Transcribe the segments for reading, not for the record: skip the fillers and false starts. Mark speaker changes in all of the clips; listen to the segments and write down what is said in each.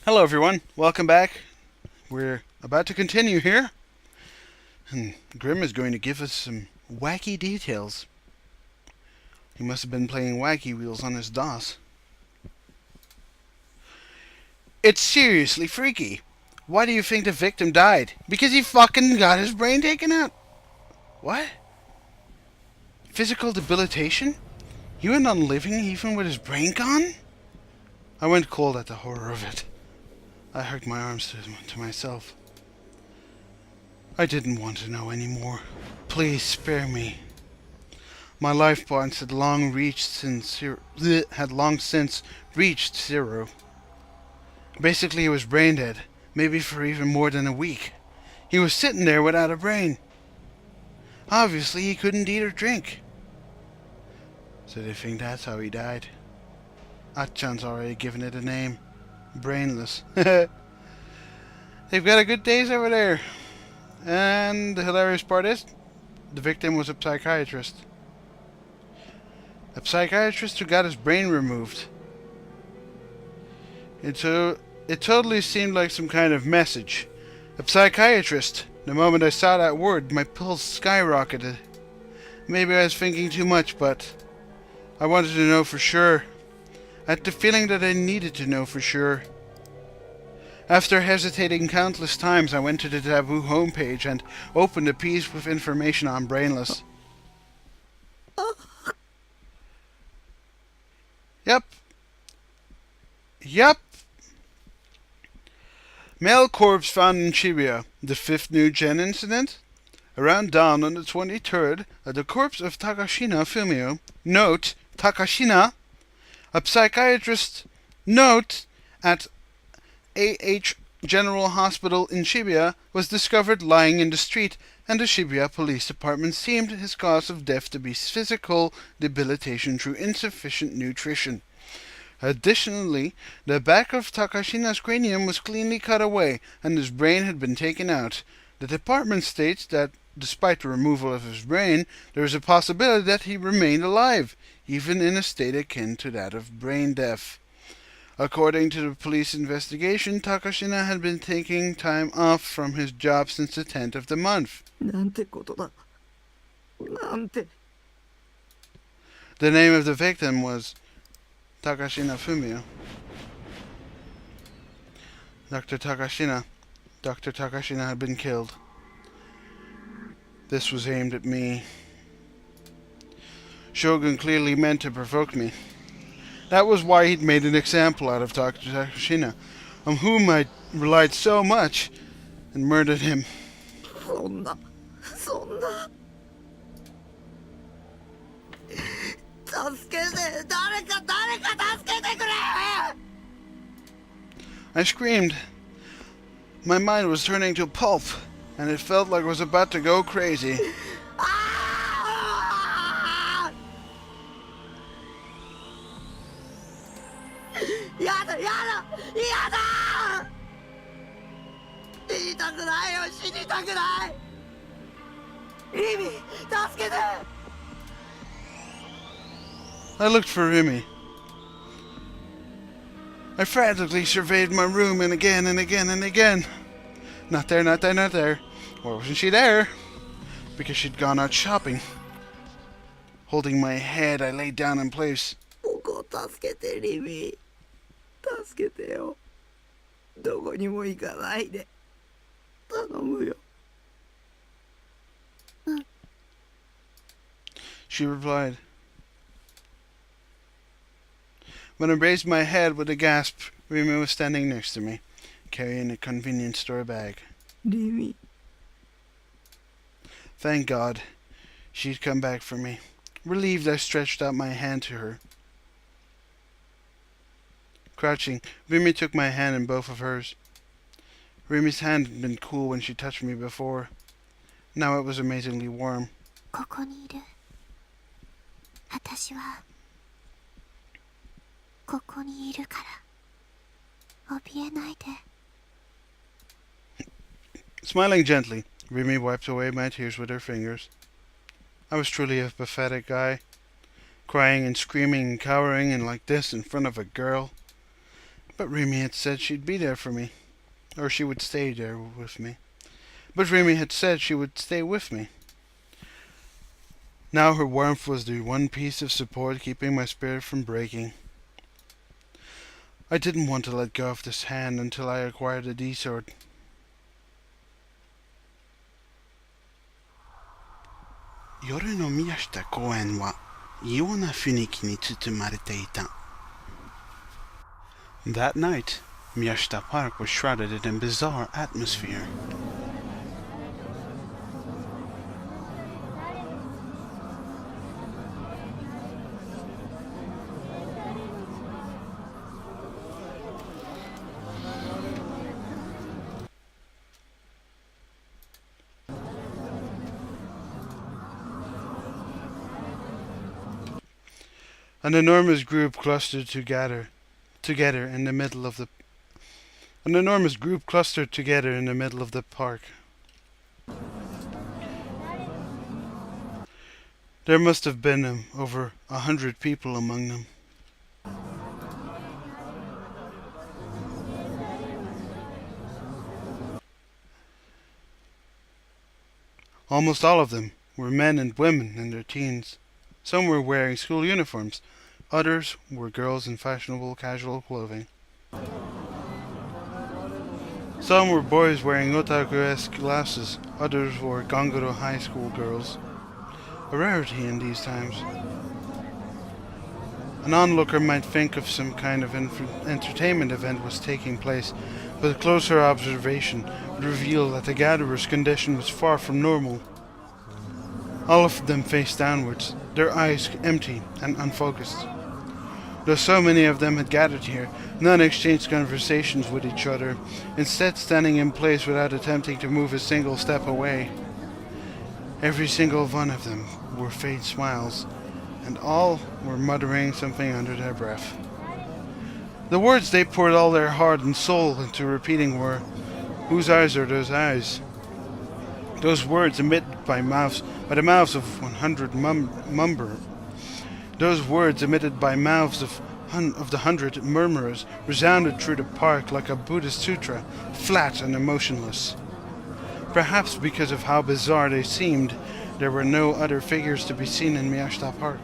Speaker 1: Hello, everyone. Welcome back. We're about to continue here, and Grim is going to give us some wacky details. He must have been playing Wacky Wheels on his DOS. It's seriously freaky. Why do you think the victim died? Because he fucking got his brain taken out. What? Physical debilitation? He went on living even with his brain gone? I went cold at the horror of it. I hugged my arms to myself. I didn't want to know anymore. Please spare me. My life points had long since reached zero. Basically, he was brain dead, maybe for even more than a week. He was sitting there without a brain. Obviously, he couldn't eat or drink. So they think that's how he died. Achan's already given it a name. Brainless. They've got a good days over there. And the hilarious part is, the victim was a psychiatrist. A psychiatrist who got his brain removed. It totally seemed like some kind of message. A psychiatrist. The moment I saw that word, my pulse skyrocketed. Maybe I was thinking too much, but I wanted to know for sure. I had the feeling that I needed to know for sure. After hesitating countless times, I went to the Taboo homepage and opened a piece with information on Brainless. Yep. Male corpse found in Shibuya. The fifth new gen incident? Around dawn on the 23rd, the corpse of Takashina Fumio, note, Takashina, a psychiatrist, note, at A.H. General Hospital in Shibuya, was discovered lying in the street, and the Shibuya Police Department deemed his cause of death to be physical debilitation through insufficient nutrition. Additionally, the back of Takashina's cranium was cleanly cut away, and his brain had been taken out. The department states that, despite the removal of his brain, there is a possibility that he remained alive, even in a state akin to that of brain death. According to the police investigation, Takashina had been taking time off from his job since the 10th of the month. The name of the victim was Takashina Fumio. Dr. Takashina had been killed. This was aimed at me. Shogun clearly meant to provoke me. That was why he'd made an example out of Dr. Takashina, on whom I relied so much, and murdered him. I screamed. My mind was turning to pulp, and it felt like I was about to go crazy. I looked for Rimi. I frantically surveyed my room and again and again and again. Not there, not there, not there. Or wasn't she there? Because she'd gone out shopping. Holding my head, I laid down in place. She replied. When I raised my head with a gasp, Rimi was standing next to me, carrying a convenience store bag. Rimi. Thank God. She'd come back for me. Relieved, I stretched out my hand to her. Crouching, Rimi took my hand in both of hers. Rimi's hand had been cool when she touched me before. Now it was amazingly warm. Smiling gently, Rimi wiped away my tears with her fingers. I was truly a pathetic guy, crying and screaming and cowering and like this in front of a girl. But Remy had said she'd be there for me, or she would stay there with me. But Remy had said she would stay with me. Now her warmth was the one piece of support keeping my spirit from breaking. I didn't want to let go of this hand until I acquired a D-sword. Yoru no Miyashita koen wa iou na funiki ni tsutumarete ita. That night, Miyashita Park was shrouded in a bizarre atmosphere. An enormous group clustered together in the middle of the park. There must have been over 100 people among them. Almost all of them were men and women in their teens. Some were wearing school uniforms. Others were girls in fashionable casual clothing. Some were boys wearing otaku-esque glasses. Others were Gongoro high school girls. A rarity in these times. An onlooker might think of some kind of entertainment event was taking place, but closer observation would reveal that the gatherers' condition was far from normal. All of them faced downwards, their eyes empty and unfocused. Though so many of them had gathered here, none exchanged conversations with each other, instead standing in place without attempting to move a single step away. Every single one of them wore faint smiles, and all were muttering something under their breath. The words they poured all their heart and soul into repeating were, "Whose eyes are those eyes?" Those words emitted by the mouths of 100 Those words emitted by mouths of the 100 murmurers resounded through the park like a Buddhist sutra, flat and emotionless. Perhaps because of how bizarre they seemed, there were no other figures to be seen in Miyashita Park.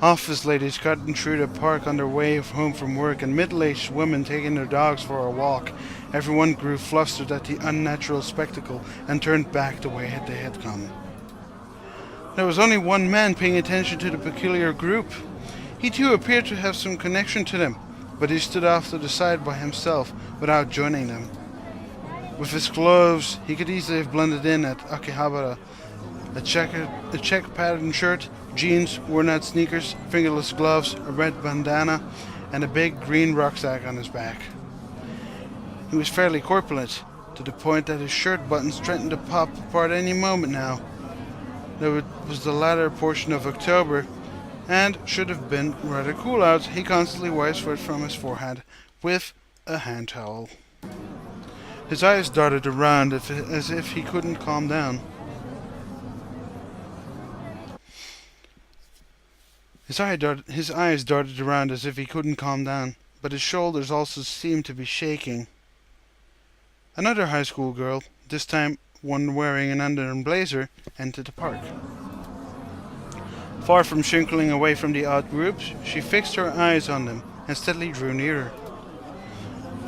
Speaker 1: Office ladies cutting through the park on their way home from work, and middle-aged women taking their dogs for a walk. Everyone grew flustered at the unnatural spectacle and turned back the way they had come. There was only one man paying attention to the peculiar group. He too appeared to have some connection to them, but he stood off to the side by himself without joining them. With his clothes, he could easily have blended in at Akihabara. A check patterned shirt, jeans, worn-out sneakers, fingerless gloves, a red bandana, and a big green rucksack on his back. He was fairly corpulent, to the point that his shirt buttons threatened to pop apart any moment now. Though it was the latter portion of October, and should have been rather cool out, he constantly wiped sweat from his forehead with a hand towel. His eyes darted around as if he couldn't calm down. His eyes darted around as if he couldn't calm down, but his shoulders also seemed to be shaking. Another high school girl, this time one wearing an underarm blazer, entered the park. Far from shrinking away from the odd groups, she fixed her eyes on them and steadily drew nearer.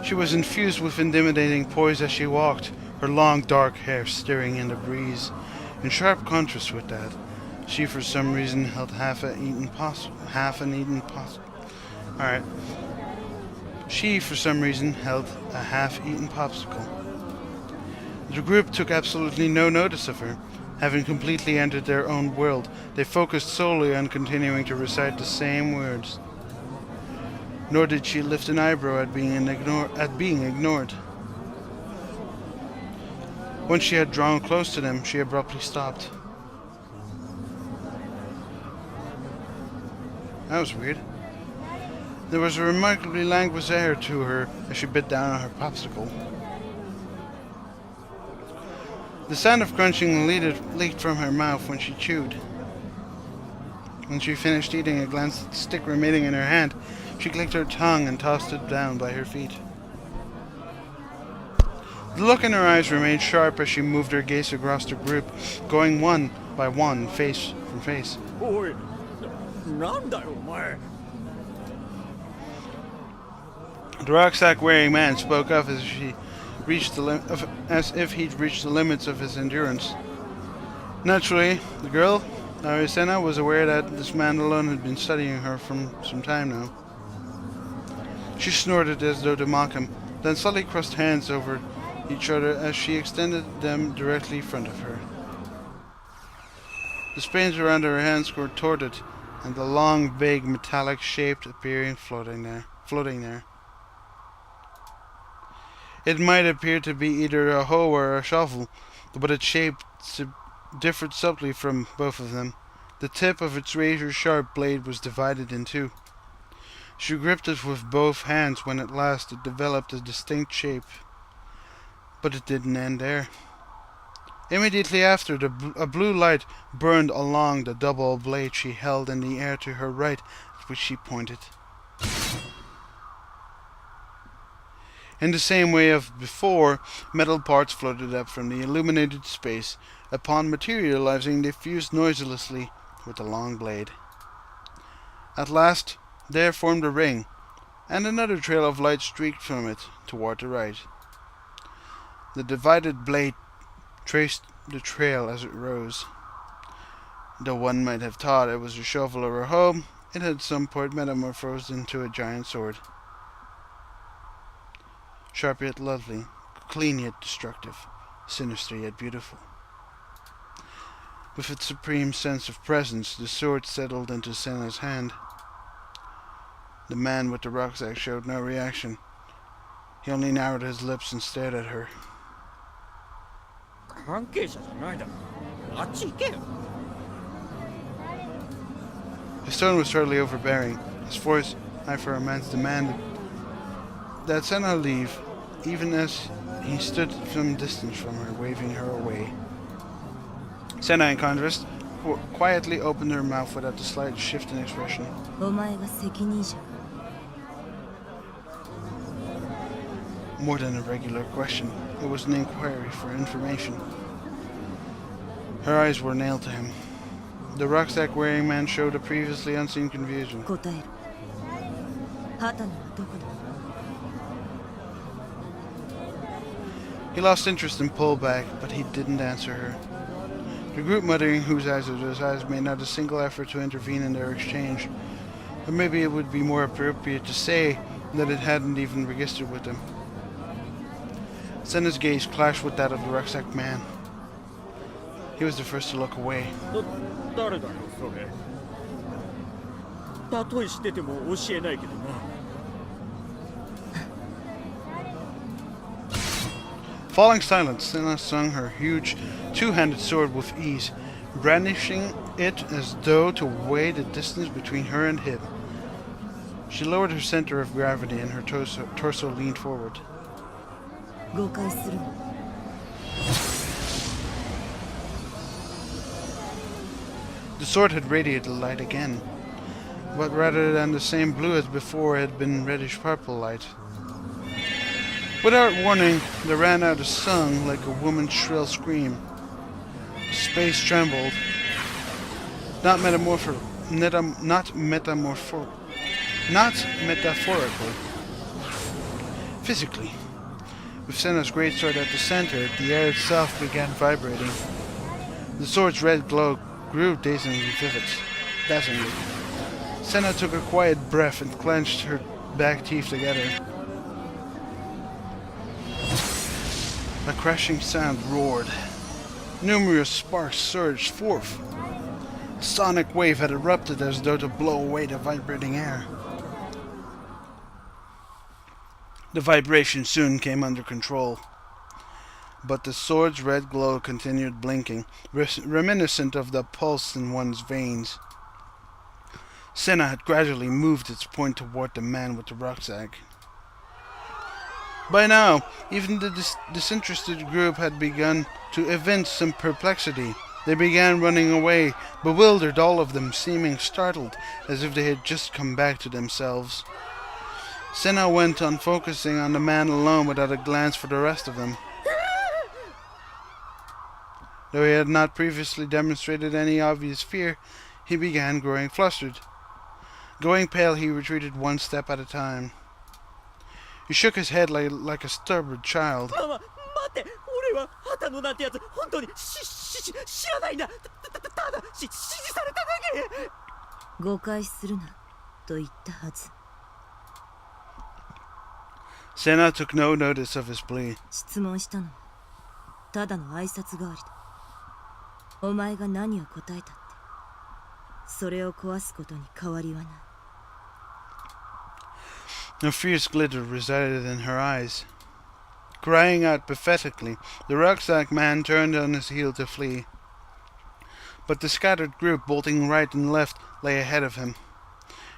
Speaker 1: She was infused with intimidating poise as she walked, her long dark hair stirring in the breeze. In sharp contrast with that, she for some reason held She for some reason held a half-eaten popsicle. The group took absolutely no notice of her. Having completely entered their own world, they focused solely on continuing to recite the same words. Nor did she lift an eyebrow at being ignored. Once she had drawn close to them, she abruptly stopped. That was weird. There was a remarkably languid air to her as she bit down on her popsicle. The sound of crunching leaked from her mouth when she chewed. When she finished eating, a glanced at the stick remaining in her hand, She clicked her tongue and tossed it down by her feet. The look in her eyes remained sharp as she moved her gaze across the group, going one by one, face from face.
Speaker 2: おい、なんだよお前。
Speaker 1: The rucksack-wearing man spoke up as if he'd reached the limits of his endurance. Naturally, the girl, Sena, was aware that this man alone had been studying her from some time now. She snorted as though to mock him, then slightly crossed hands over each other as she extended them directly in front of her. The spines around her hands contorted, and the long, vague, metallic shape appearing floating there. It might appear to be either a hoe or a shovel, but its shape differed subtly from both of them. The tip of its razor-sharp blade was divided in two. She gripped it with both hands when at last it developed a distinct shape. But it didn't end there. Immediately after, a blue light burned along the double blade she held in the air to her right, at which she pointed. In the same way as before, metal parts floated up from the illuminated space. Upon materializing, they fused noiselessly with the long blade. At last, there formed a ring, and another trail of light streaked from it toward the right. The divided blade traced the trail as it rose. Though one might have thought it was a shovel or a hoe, it had some point metamorphosed into a giant sword. Sharp yet lovely, clean yet destructive, sinister yet beautiful. With its supreme sense of presence, the sword settled into Sena's hand. The man with the rucksack showed no reaction. He only narrowed his lips and stared at her.
Speaker 2: 関係者じゃないだろ。あっち行けよ。
Speaker 1: His tone was hardly overbearing. His voice, high for romance, demanded that Sena leave, even as he stood some distance from her, waving her away. Sena, in contrast, quietly opened her mouth without the slightest shift in expression.
Speaker 3: お前が責任者。
Speaker 1: More than a regular question, it was an inquiry for information. Her eyes were nailed to him. The rucksack-wearing man showed a previously unseen confusion.
Speaker 3: 答えろ。畑野はどこだ。
Speaker 1: He lost interest and pulled back, but he didn't answer her. The group, muttering whose eyes are those eyes, made not a single effort to intervene in their exchange. Or maybe it would be more appropriate to say that it hadn't even registered with them. Sena's gaze clashed with that of the rucksack man. He was the first to look away.
Speaker 2: 誰だよそれ。たとえ知ってても教えないけどな。
Speaker 1: Falling silent, Sena swung her huge two-handed sword with ease, brandishing it as though to weigh the distance between her and him. She lowered her center of gravity and her torso leaned forward.
Speaker 3: 誤解するな。
Speaker 1: The sword had radiated light again, but rather than the same blue as before, it had been reddish-purple light. Without warning, there ran out a song like a woman's shrill scream. Space trembled. Not metaphorically. Physically. With Sena's greatsword at the center, the air itself began vibrating. The sword's red glow grew dazzlingly vivid. Sena took a quiet breath and clenched her back teeth together. A crashing sound roared. Numerous sparks surged forth. A sonic wave had erupted as though to blow away the vibrating air. The vibration soon came under control. But the sword's red glow continued blinking, reminiscent of the pulse in one's veins. Sena had gradually moved its point toward the man with the rucksack. By now, even the disinterested group had begun to evince some perplexity. They began running away, bewildered, all of them seeming startled, as if they had just come back to themselves. Sena went on focusing on the man alone without a glance for the rest of them. Though he had not previously demonstrated any obvious fear, he began growing flustered. Going pale, he retreated one step at a time. He shook his head like a stubborn child.
Speaker 2: 待って俺は畑野なんてやつ本当に知らないんだただ指示されただけ
Speaker 3: 誤解するなと言ったはず。
Speaker 1: Sena took no notice of his plea.
Speaker 3: 質問したのはただの挨拶代わりだ。お前が何を答えたってそれを壊すことに変わりはない。
Speaker 1: A fierce glitter resided in her eyes. Crying out pathetically, the rucksack man turned on his heel to flee. But the scattered group, bolting right and left, lay ahead of him.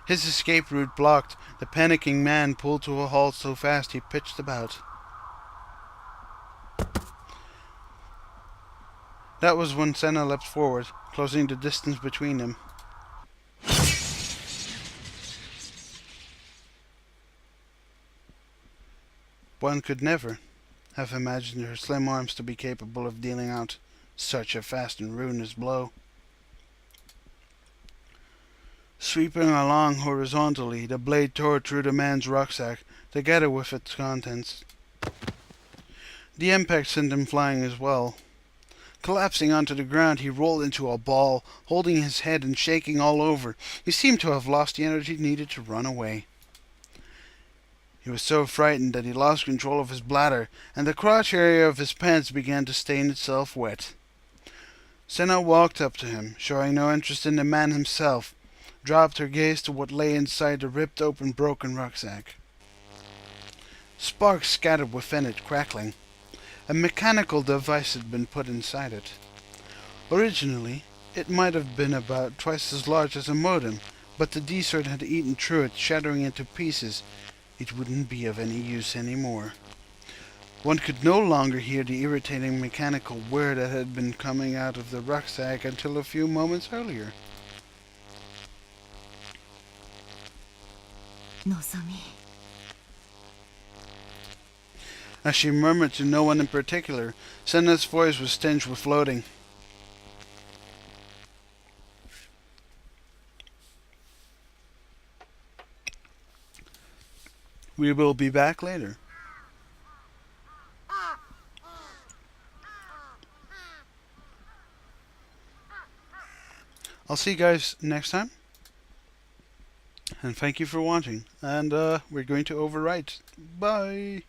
Speaker 1: His escape route blocked, the panicking man pulled to a halt so fast he pitched about. That was when Sena leapt forward, closing the distance between them. One could never have imagined her slim arms to be capable of dealing out such a fast and ruinous blow. Sweeping along horizontally, the blade tore through the man's rucksack, together with its contents. The impact sent him flying as well. Collapsing onto the ground, he rolled into a ball, holding his head and shaking all over. He seemed to have lost the energy needed to run away. He was so frightened that he lost control of his bladder, and the crotch area of his pants began to stain itself wet. Sena walked up to him, showing no interest in the man himself, dropped her gaze to what lay inside the ripped open broken rucksack. Sparks scattered within it, crackling. A mechanical device had been put inside it. Originally, it might have been about twice as large as a modem, but the desert had eaten through it, shattering into pieces. It wouldn't be of any use anymore. One could no longer hear the irritating mechanical whir that had been coming out of the rucksack until a few moments earlier.
Speaker 3: Nozomi.
Speaker 1: As she murmured to no one in particular, Sena's voice was tinged with floating. We will be back later. I'll see you guys next time. And thank you for watching. And we're going to overwrite. Bye.